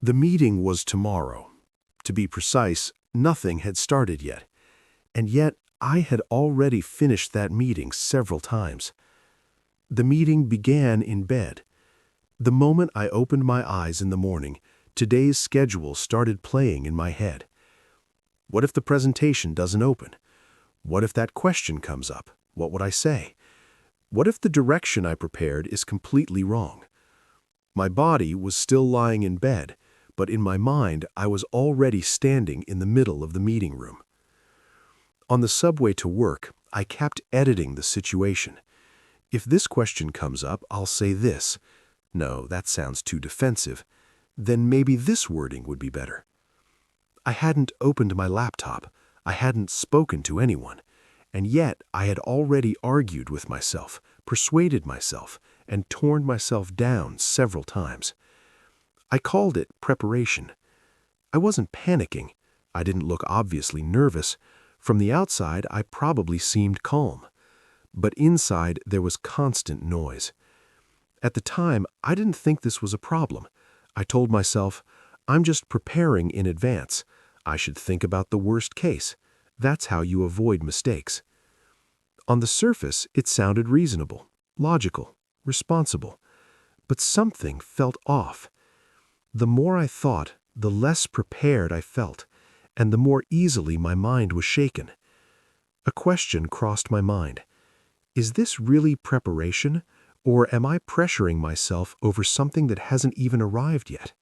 The meeting was tomorrow. To be precise, nothing had started yet. And yet, I had already finished that meeting several times. The meeting began in bed. The moment I opened my eyes in the morning, today's schedule started playing in my head. What if the presentation doesn't open? What if that question comes up? What would I say? What if the direction I prepared is completely wrong? My body was still lying in bed, but in my mind I was already standing in the middle of the meeting room. On the subway to work, I kept editing the situation. If this question comes up, I'll say this. No, that sounds too defensive. Then maybe this wording would be better. I hadn't opened my laptop. I hadn't spoken to anyone. And yet I had already argued with myself, persuaded myself, and torn myself down several times. I called it preparation. I wasn't panicking. I didn't look obviously nervous. From the outside, I probably seemed calm. But inside, there was constant noise. At the time, I didn't think this was a problem. I told myself, I'm just preparing in advance. I should think about the worst case. That's how you avoid mistakes. On the surface, it sounded reasonable, logical, responsible. But something felt off. The more I thought, the less prepared I felt, and the more easily my mind was shaken. A question crossed my mind. Is this really preparation, or am I pressuring myself over something that hasn't even arrived yet?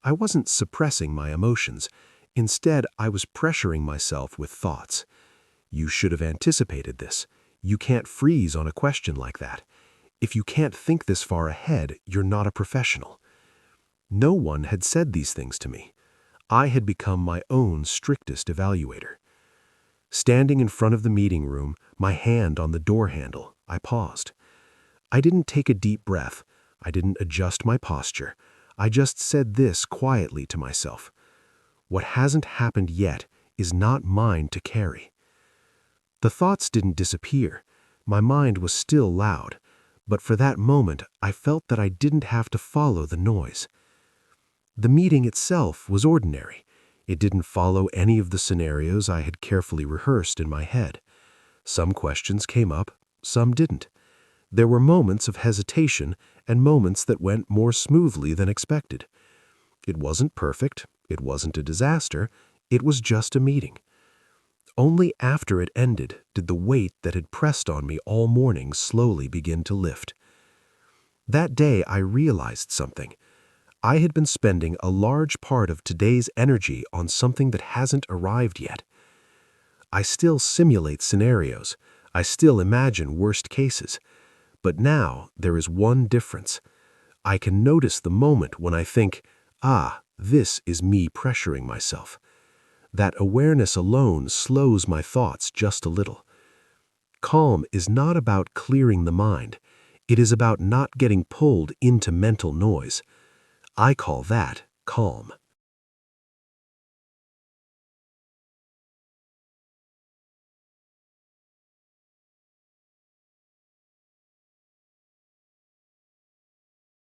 I wasn't suppressing my emotions. Instead, I was pressuring myself with thoughts. You should have anticipated this. You can't freeze on a question like that. If you can't think this far ahead, you're not a professional. No one had said these things to me. I had become my own strictest evaluator. Standing in front of the meeting room, my hand on the door handle, I paused. I didn't take a deep breath. I didn't adjust my posture. I just said this quietly to myself. What hasn't happened yet is not mine to carry. The thoughts didn't disappear. My mind was still loud, but for that moment I felt that I didn't have to follow the noise. The meeting itself was ordinary. It didn't follow any of the scenarios I had carefully rehearsed in my head. Some questions came up, some didn't. There were moments of hesitation and moments that went more smoothly than expected. It wasn't perfect. It wasn't a disaster. It was just a meeting. Only after it ended did the weight that had pressed on me all morning slowly begin to lift. That day I realized something. I had been spending a large part of today's energy on something that hasn't arrived yet. I still simulate scenarios. I still imagine worst cases. But now there is one difference. I can notice the moment when I think, this is me pressuring myself. That awareness alone slows my thoughts just a little. Calm is not about clearing the mind. It is about not getting pulled into mental noise. I call that calm.